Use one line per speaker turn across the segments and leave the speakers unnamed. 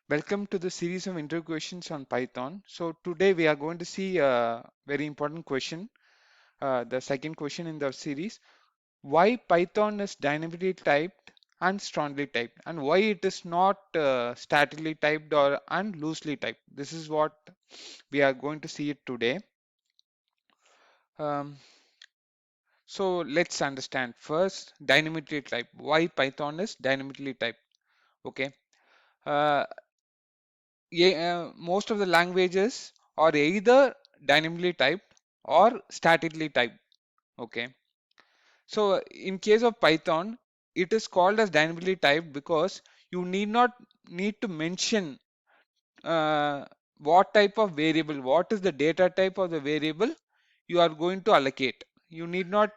Welcome to the series of intro questions on Python. So today we are going to see a very important question, the second question in the series. Why Python is dynamically typed and strongly typed, and why it is not statically typed or and loosely typed. This is what we are going to see it today. Um, so let's understand first dynamically typed. Why Python is dynamically typed? Okay. Uh, Most of the languages are either dynamically typed or statically typed. Okay. So in case of Python, it is called as dynamically typed because you need to mention uh, what type of variable, what is the data type of the variable you are going to allocate. You need not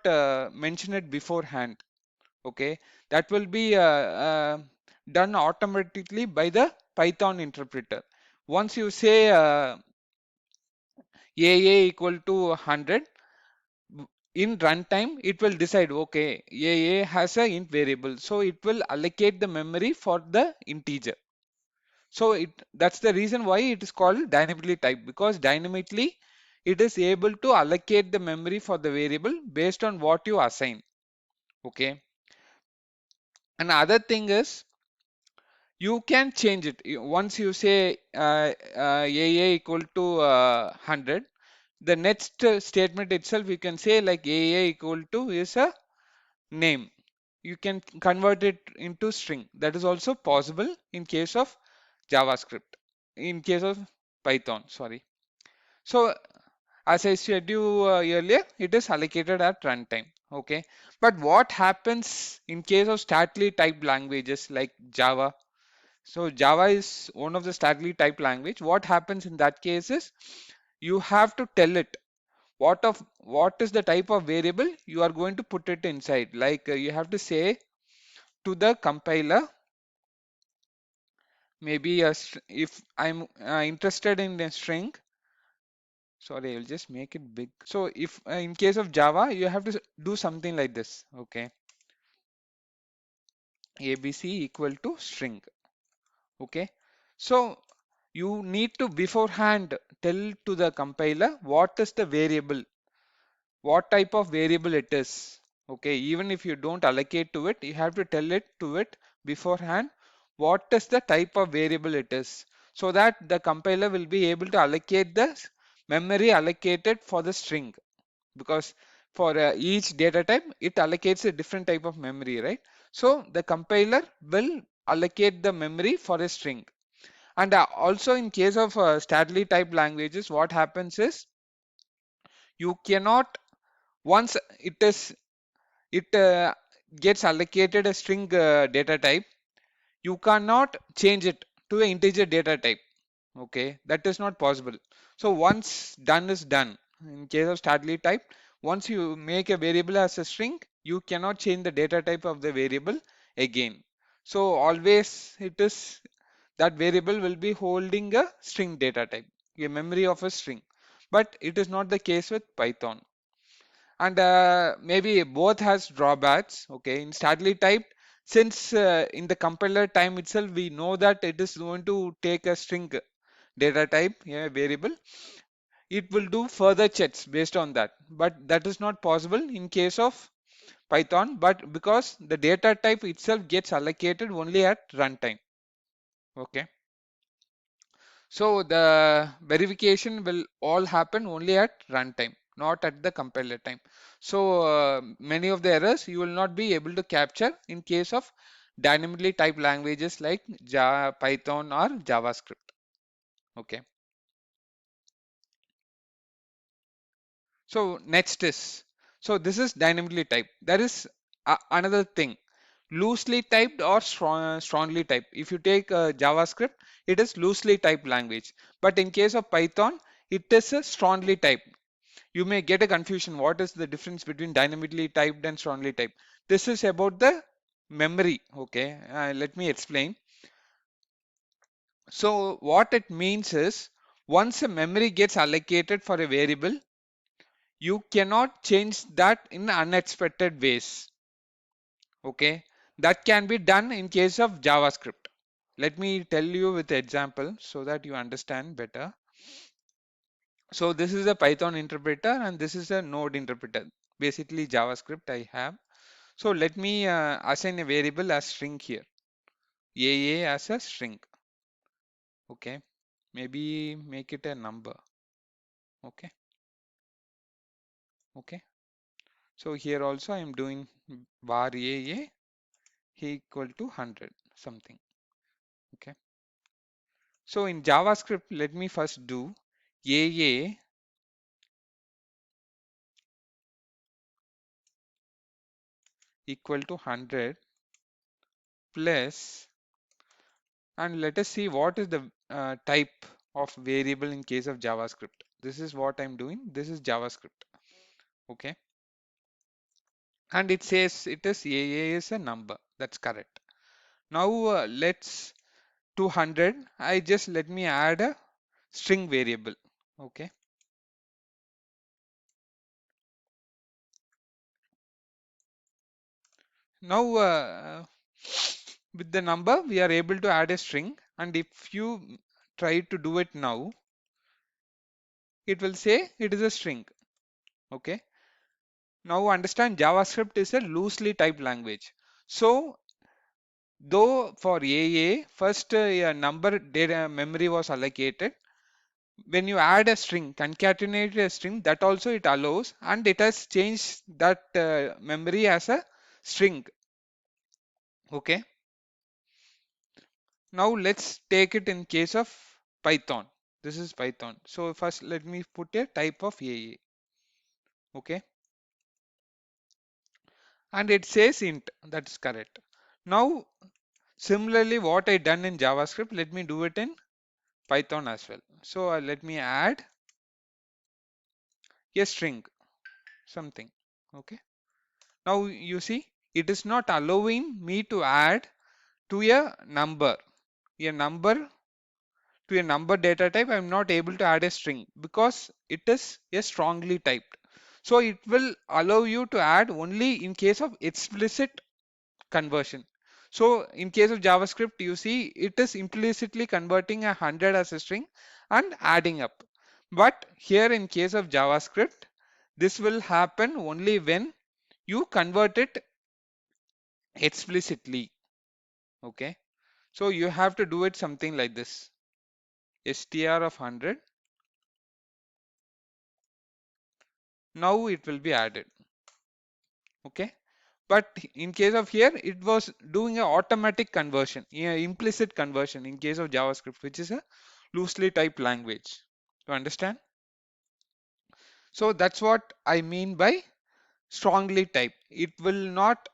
mention it beforehand. Okay, that will be done automatically by the Python interpreter. Once you say AA equal to 100, in runtime it will decide, okay, AA has a int variable, so it will allocate the memory for the integer. So that's the reason why it is called dynamically typed, because dynamically it is able to allocate the memory for the variable based on what you assign. Okay. Another thing is you can change it. Once you say AA equal to 100, the next statement itself you can say like AA equal to is a name. You can convert it into string. That is also possible in case of JavaScript, in case of Python, sorry. So as I said you earlier, it is allocated at runtime. Okay, but what happens in case of statically typed languages like Java? So Java is one of the statically typed language. What happens in that case is you have to tell it what is the type of variable you are going to put it inside. Like you have to say to the compiler, maybe if I'm interested in a string. Sorry, I'll just make it big. So if in case of Java, you have to do something like this. Okay, ABC equal to string. Okay, so you need to beforehand tell to the compiler what is the variable, what type of variable it is. Okay, even if you don't allocate to it, you have to tell it to it beforehand what is the type of variable it is, so that the compiler will be able to allocate the memory allocated for the string, because for each data type it allocates a different type of memory, right? So the compiler will allocate the memory for a string. And also in case of statically typed languages, what happens is you cannot, once it gets allocated a string data type, you cannot change it to an integer data type. Okay, that is not possible. So once done is done. In case of statically typed, once you make a variable as a string, you cannot change the data type of the variable again. So always it is that variable will be holding a string data type, a memory of a string. But it is not the case with Python. And maybe both has drawbacks. Okay, in statically typed, since in the compiler time itself we know that it is going to take a string data type, yeah, variable, it will do further checks based on that, but that is not possible in case of Python, but because the data type itself gets allocated only at runtime. Okay, so the verification will all happen only at runtime, not at the compiler time. So many of the errors you will not be able to capture in case of dynamically typed languages like Java, Python or JavaScript. Okay. So next is, so this is dynamically typed. There is another thing, loosely typed or strongly typed. If you take JavaScript, it is loosely typed language. But in case of Python, it is a strongly typed. You may get a confusion. What is the difference between dynamically typed and strongly typed? This is about the memory. Okay, let me explain. So what it means is, once a memory gets allocated for a variable, you cannot change that in unexpected ways. Okay, that can be done in case of JavaScript. Let me tell you with example so that you understand better. So this is a Python interpreter and this is a Node interpreter. Basically JavaScript I have. So let me assign a variable as string here. AA as a string. Okay. Maybe make it a number. Okay. Okay. So here also I am doing var AA equal to 100 something. Okay. So in JavaScript, let me first do AA equal to 100 plus, and let us see what is the type of variable in case of JavaScript. This is what I'm doing. This is JavaScript. Okay. And it says it is AA is a number. That's correct. Now let's 200. I just let me add a string variable. Okay. Now with the number we are able to add a string, and if you try to do it now, it will say it is a string. Okay. Now understand JavaScript is a loosely typed language. So though for AA first a number data memory was allocated, when you add a string, concatenate a string, that also it allows, and it has changed that memory as a string. Okay. Now let's take it in case of Python. This is Python. So first let me put a type of AA. Okay. And it says int. That's correct. Now similarly what I done in JavaScript, let me do it in Python as well. So let me add a string something. Okay. Now you see it is not allowing me to add to a number to a number data type. I'm not able to add a string because it is a strongly typed. So it will allow you to add only in case of explicit conversion. So in case of JavaScript, you see it is implicitly converting 100 as a string and adding up. But here in case of JavaScript, this will happen only when you convert it explicitly. Okay. So you have to do it something like this. str of 100. Now it will be added. Okay. But in case of here, it was doing an automatic conversion, implicit conversion in case of JavaScript, which is a loosely typed language. To understand? So that's what I mean by strongly typed. It will not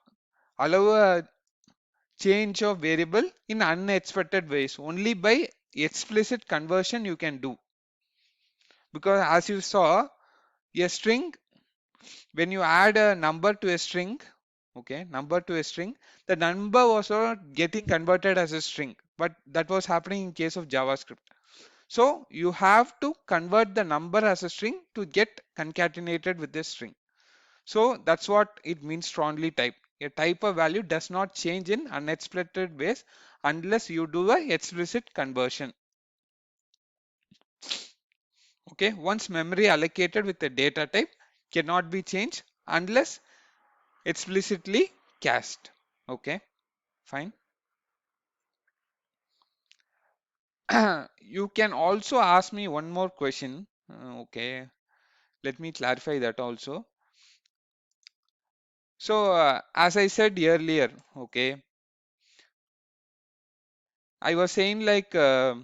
allow a change of variable in unexpected ways. Only by explicit conversion you can do. Because as you saw, a string, when you add a number to a string, okay, number to a string, the number was not getting converted as a string, but that was happening in case of JavaScript. So you have to convert the number as a string to get concatenated with this string. So that's what it means strongly typed. A type of value does not change in unexpected ways unless you do a explicit conversion. Okay, once memory allocated with a data type cannot be changed unless explicitly cast. Okay, fine. You can also ask me one more question. Okay, let me clarify that also. So, as I said earlier, okay, I was saying like a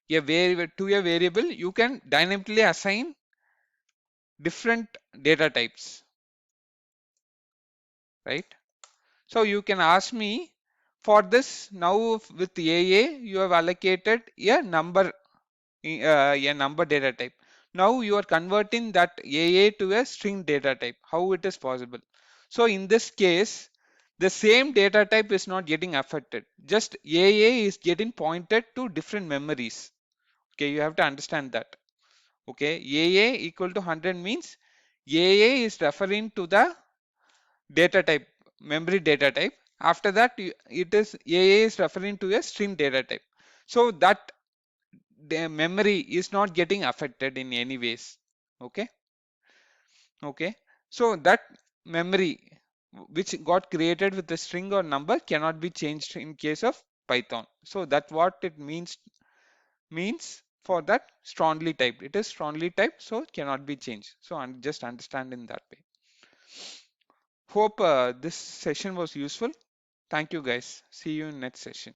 variable to a variable, you can dynamically assign different data types, right? So you can ask me for this now with AA, you have allocated a number data type. Now you are converting that AA to a string data type. How it is possible? So in this case, the same data type is not getting affected. Just AA is getting pointed to different memories. Okay, you have to understand that. Okay, AA equal to 100 means AA is referring to the data type, memory data type, After that, it is AA is referring to a string data type. So that the memory is not getting affected in any ways. Okay. Okay. So that memory which got created with a string or number cannot be changed in case of Python. So that what it means for that strongly typed. It is strongly typed, so it cannot be changed. So just understand in that way. Hope this session was useful. Thank you guys. See you in next session.